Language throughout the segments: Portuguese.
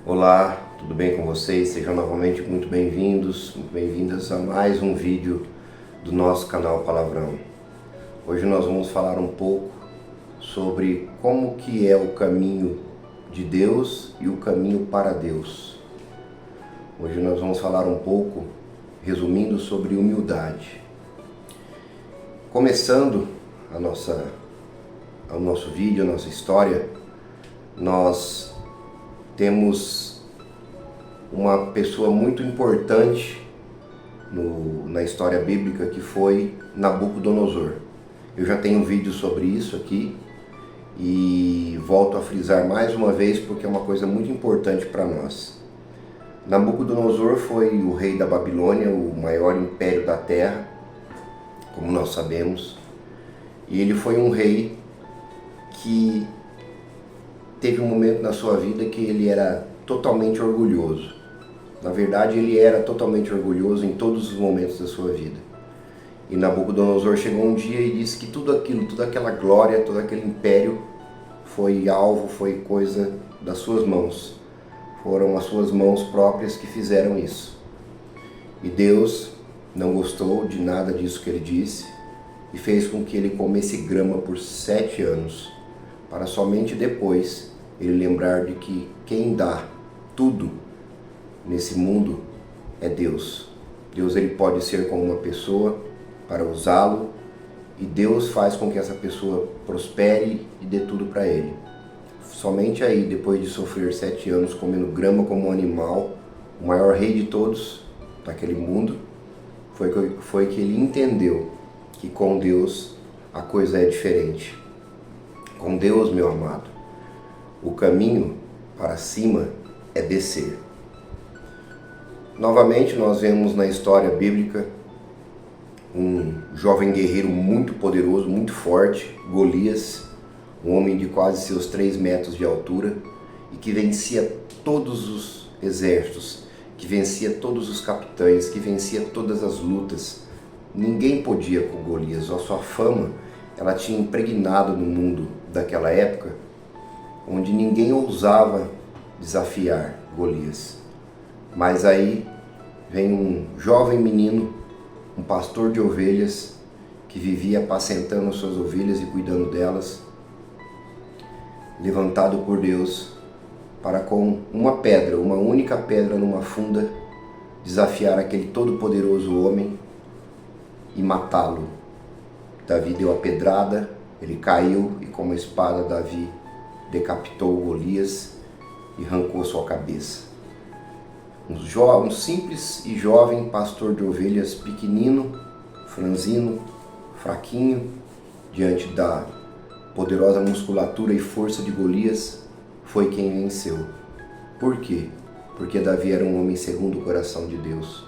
Olá, tudo bem com vocês? Sejam novamente muito bem-vindos, muito bem-vindas a mais um vídeo do nosso canal Palavrão. Hoje nós vamos falar um pouco sobre como que é o caminho de Deus e o caminho para Deus. Hoje nós vamos falar um pouco, resumindo, sobre humildade. Começando o nosso vídeo, a nossa história, nós temos uma pessoa muito importante na história bíblica, que foi Nabucodonosor. Eu já tenho um vídeo sobre isso aqui e volto a frisar mais uma vez porque é uma coisa muito importante para nós. Nabucodonosor foi o rei da Babilônia, o maior império da terra, como nós sabemos, e ele foi um rei que teve um momento na sua vida que ele era totalmente orgulhoso. Na verdade, ele era totalmente orgulhoso em todos os momentos da sua vida. E Nabucodonosor chegou um dia e disse que tudo aquilo, toda aquela glória, todo aquele império foi alvo, foi coisa das suas mãos. Foram as suas mãos próprias que fizeram isso. E Deus não gostou de nada disso que ele disse e fez com que ele comesse grama por 7 anos, para somente depois ele lembrar de que quem dá tudo nesse mundo é Deus. Deus, ele pode ser como uma pessoa para usá-lo, e Deus faz com que essa pessoa prospere e dê tudo para ele. Somente aí, depois de sofrer 7 anos comendo grama como um animal, o maior rei de todos daquele mundo, foi que ele entendeu que com Deus a coisa é diferente. Com Deus, meu amado, o caminho para cima é descer. Novamente nós vemos na história bíblica um jovem guerreiro muito poderoso, muito forte, Golias, um homem de quase seus 3 metros de altura e que vencia todos os exércitos, que vencia todos os capitães, que vencia todas as lutas. Ninguém podia com Golias. A sua fama, ela tinha impregnado no mundo daquela época, onde ninguém ousava desafiar Golias. Mas aí vem um jovem menino, um pastor de ovelhas, que vivia apacentando suas ovelhas e cuidando delas, levantado por Deus para, com uma pedra, uma única pedra numa funda, desafiar aquele todo-poderoso homem e matá-lo. Davi deu a pedrada, ele caiu e com uma espada Davi decapitou Golias e arrancou sua cabeça. Um simples e jovem pastor de ovelhas, pequenino, franzino, fraquinho, diante da poderosa musculatura e força de Golias, foi quem venceu. Por quê? Porque Davi era um homem segundo o coração de Deus.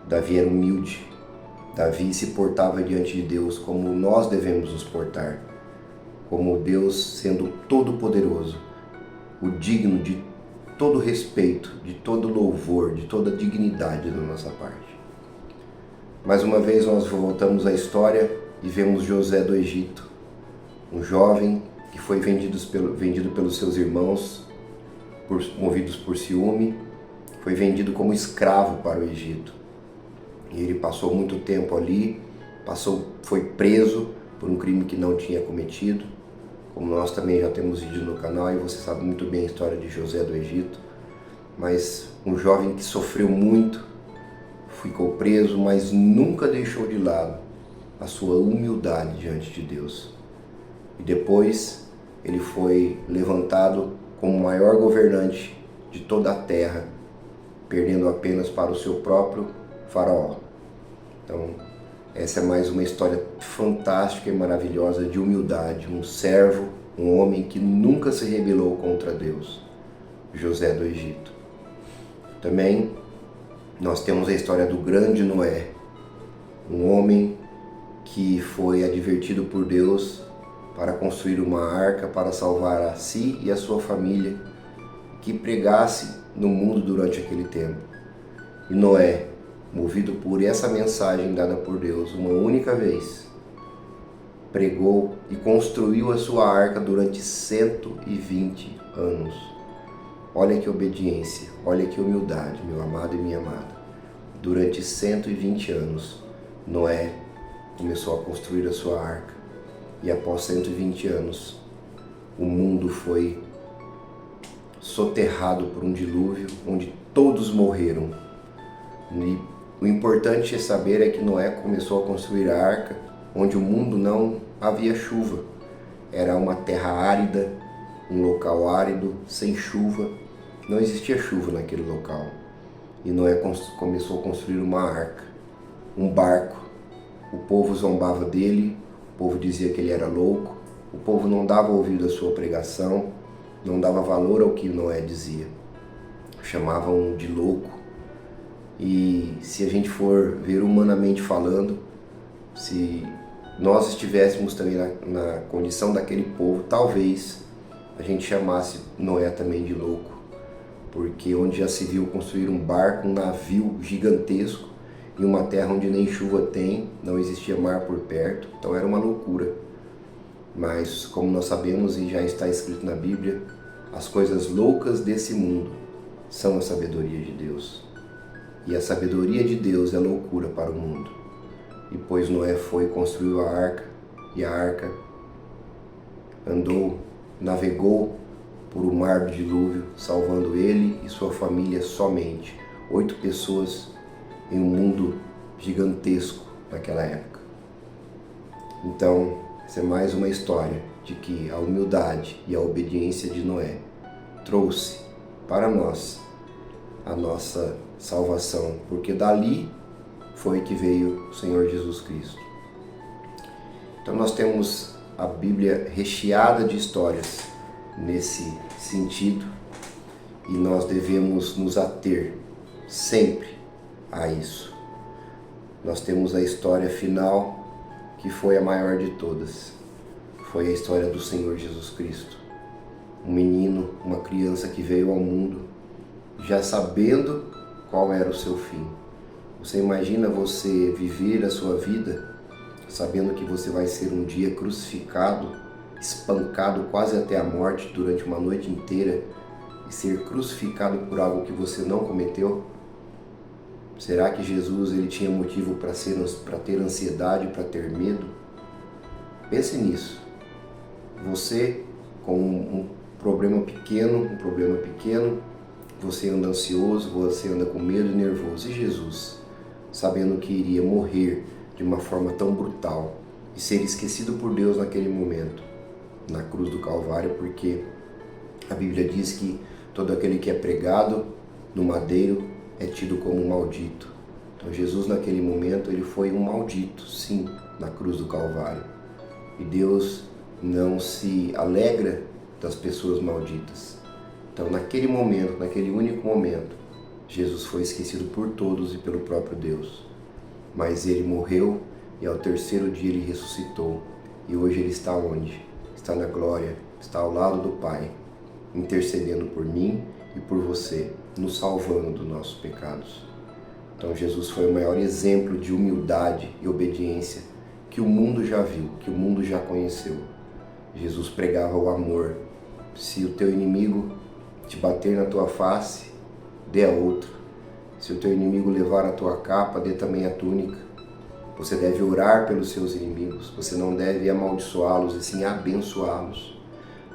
Davi era humilde. Davi se portava diante de Deus como nós devemos nos portar, como Deus sendo todo-poderoso, o digno de todo respeito, de todo louvor, de toda dignidade da nossa parte. Mais uma vez nós voltamos à história e vemos José do Egito, um jovem que foi vendido pelos seus irmãos, movidos por ciúme, foi vendido como escravo para o Egito. E ele passou muito tempo ali, foi preso por um crime que não tinha cometido, como nós também já temos vídeo no canal e você sabe muito bem a história de José do Egito. Mas um jovem que sofreu muito, ficou preso, mas nunca deixou de lado a sua humildade diante de Deus. E depois ele foi levantado como o maior governante de toda a terra, perdendo apenas para o seu próprio faraó. Então, essa é mais uma história fantástica e maravilhosa de humildade, um servo, um homem que nunca se rebelou contra Deus, José do Egito. Também nós temos a história do grande Noé, um homem que foi advertido por Deus para construir uma arca para salvar a si e a sua família, que pregasse no mundo durante aquele tempo. E Noé, movido por essa mensagem dada por Deus uma única vez, pregou e construiu a sua arca durante 120 anos. Olha que obediência, olha que humildade, meu amado e minha amada. Durante 120 anos, Noé começou a construir a sua arca. E após 120 anos, o mundo foi soterrado por um dilúvio onde todos morreram. E o importante saber é que Noé começou a construir a arca onde o mundo não havia chuva. Era uma terra árida, um local árido, sem chuva. Não existia chuva naquele local. E Noé começou a construir uma arca, um barco. O povo zombava dele, o povo dizia que ele era louco, o povo não dava ouvido à sua pregação, não dava valor ao que Noé dizia. Chamavam de louco. E se a gente for ver humanamente falando, se nós estivéssemos também na condição daquele povo, talvez a gente chamasse Noé também de louco. Porque onde já se viu construir um barco, um navio gigantesco, em uma terra onde nem chuva tem, não existia mar por perto, então era uma loucura. Mas como nós sabemos e já está escrito na Bíblia, as coisas loucas desse mundo são a sabedoria de Deus. E a sabedoria de Deus é loucura para o mundo. E pois Noé foi e construiu a arca, e a arca navegou por o mar do dilúvio, salvando ele e sua família somente. 8 pessoas em um mundo gigantesco naquela época. Então, essa é mais uma história de que a humildade e a obediência de Noé trouxe para nós a nossa salvação, porque dali foi que veio o Senhor Jesus Cristo. Então nós temos a Bíblia recheada de histórias nesse sentido e nós devemos nos ater sempre a isso. Nós temos a história final, que foi a maior de todas. Foi a história do Senhor Jesus Cristo. Um menino, uma criança que veio ao mundo já sabendo qual era o seu fim. Você imagina você viver a sua vida sabendo que você vai ser um dia crucificado, espancado quase até a morte durante uma noite inteira e ser crucificado por algo que você não cometeu? Será que Jesus ele tinha motivo para ter ansiedade, para ter medo? Pense nisso. Você com um problema pequeno, você anda ansioso, você anda com medo e nervoso. E Jesus, sabendo que iria morrer de uma forma tão brutal e ser esquecido por Deus naquele momento, na cruz do Calvário, porque a Bíblia diz que todo aquele que é pregado no madeiro é tido como um maldito. Então Jesus naquele momento ele foi um maldito, sim, na cruz do Calvário. E Deus não se alegra das pessoas malditas. Então naquele momento, naquele único momento, Jesus foi esquecido por todos e pelo próprio Deus. Mas ele morreu e ao terceiro dia ele ressuscitou. E hoje ele está onde? Está na glória, está ao lado do Pai, intercedendo por mim e por você, nos salvando dos nossos pecados. Então Jesus foi o maior exemplo de humildade e obediência que o mundo já viu, que o mundo já conheceu. Jesus pregava o amor. Se o teu inimigo te bater na tua face, dê a outro. Se o teu inimigo levar a tua capa, dê também a túnica. Você deve orar pelos seus inimigos. Você não deve amaldiçoá-los, e sim abençoá-los.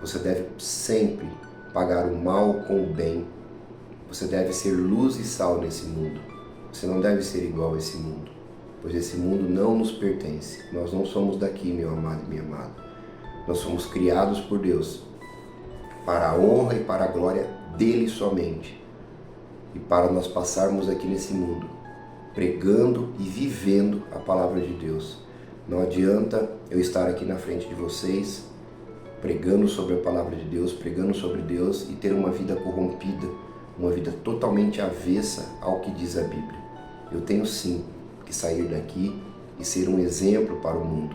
Você deve sempre pagar o mal com o bem. Você deve ser luz e sal nesse mundo. Você não deve ser igual a esse mundo, pois esse mundo não nos pertence. Nós não somos daqui, meu amado e minha amada. Nós somos criados por Deus para a honra e para a glória dele somente. E para nós passarmos aqui nesse mundo, pregando e vivendo a palavra de Deus. Não adianta eu estar aqui na frente de vocês, pregando sobre a palavra de Deus, pregando sobre Deus e ter uma vida corrompida, uma vida totalmente avessa ao que diz a Bíblia. Eu tenho sim que sair daqui e ser um exemplo para o mundo.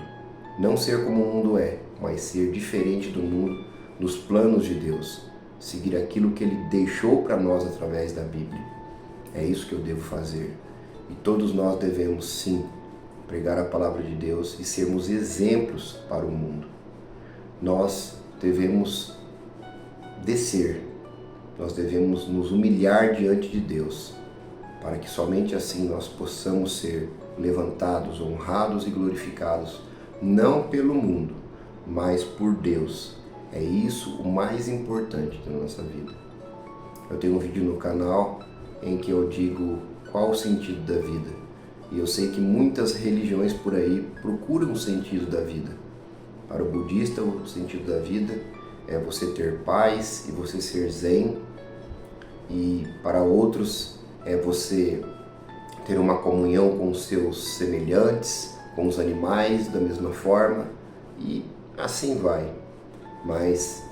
Não ser como o mundo é, mas ser diferente do mundo nos planos de Deus. Seguir aquilo que Ele deixou para nós através da Bíblia. É isso que eu devo fazer. E todos nós devemos sim pregar a palavra de Deus e sermos exemplos para o mundo. Nós devemos descer nós devemos nos humilhar diante de Deus, para que somente assim nós possamos ser levantados, honrados e glorificados, não pelo mundo, mas por Deus. É isso o mais importante da nossa vida. Eu tenho um vídeo no canal em que eu digo qual o sentido da vida. E eu sei que muitas religiões por aí procuram o sentido da vida. Para o budista, o sentido da vida é você ter paz e você ser zen. E para outros é você ter uma comunhão com os seus semelhantes, com os animais da mesma forma, e assim vai. Mas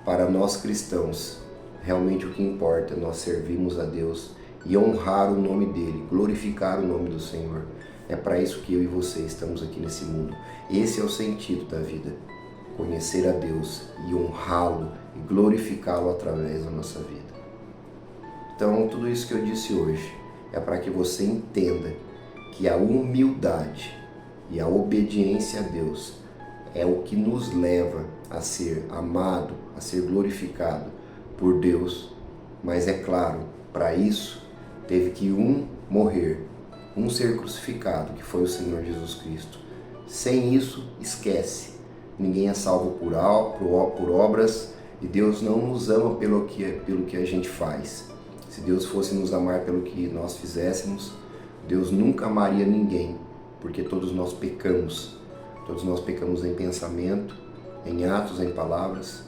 para nós cristãos, realmente o que importa é nós servirmos a Deus e honrar o nome dele, glorificar o nome do Senhor. É para isso que eu e você estamos aqui nesse mundo. Esse é o sentido da vida, conhecer a Deus e honrá-lo e glorificá-lo através da nossa vida. Então, tudo isso que eu disse hoje é para que você entenda que a humildade e a obediência a Deus é o que nos leva a ser amado, a ser glorificado por Deus. Mas é claro, para isso teve que um morrer, um ser crucificado, que foi o Senhor Jesus Cristo. Sem isso, esquece. Ninguém é salvo por obras, e Deus não nos ama pelo que a gente faz. Se Deus fosse nos amar pelo que nós fizéssemos, Deus nunca amaria ninguém, porque todos nós pecamos. Todos nós pecamos em pensamento, em atos, em palavras.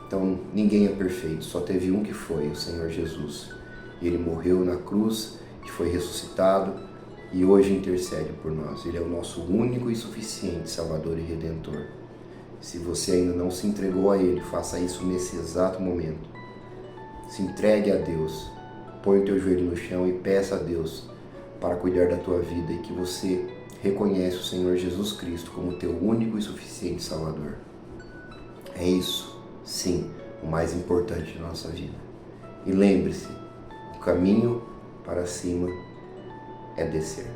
Então ninguém é perfeito, só teve um que foi, o Senhor Jesus. Ele morreu na cruz, que foi ressuscitado e hoje intercede por nós. Ele é o nosso único e suficiente Salvador e Redentor. Se você ainda não se entregou a Ele, faça isso nesse exato momento. Se entregue a Deus, põe o teu joelho no chão e peça a Deus para cuidar da tua vida e que você reconhece o Senhor Jesus Cristo como teu único e suficiente Salvador. É isso, sim, o mais importante da nossa vida. E lembre-se, o caminho para cima é descer.